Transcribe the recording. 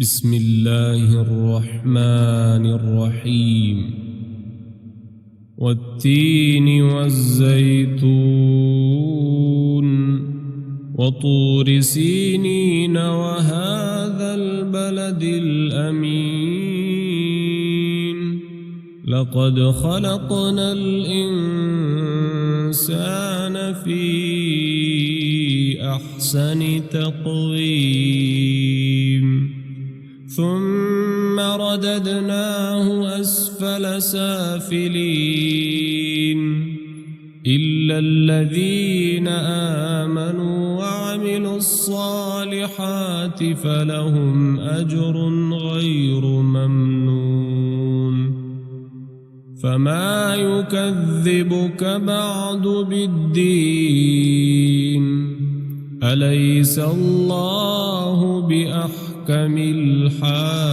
بسم الله الرحمن الرحيم والتين والزيتون وطور سينين وهذا البلد الأمين لقد خلقنا الإنسان في أحسن تقويم ثم رددناه أسفل سافلين إلا الذين آمنوا وعملوا الصالحات فلهم أجر غير ممنون فما يكذبك بعد بالدين أليس الله بأحكم الحاكمين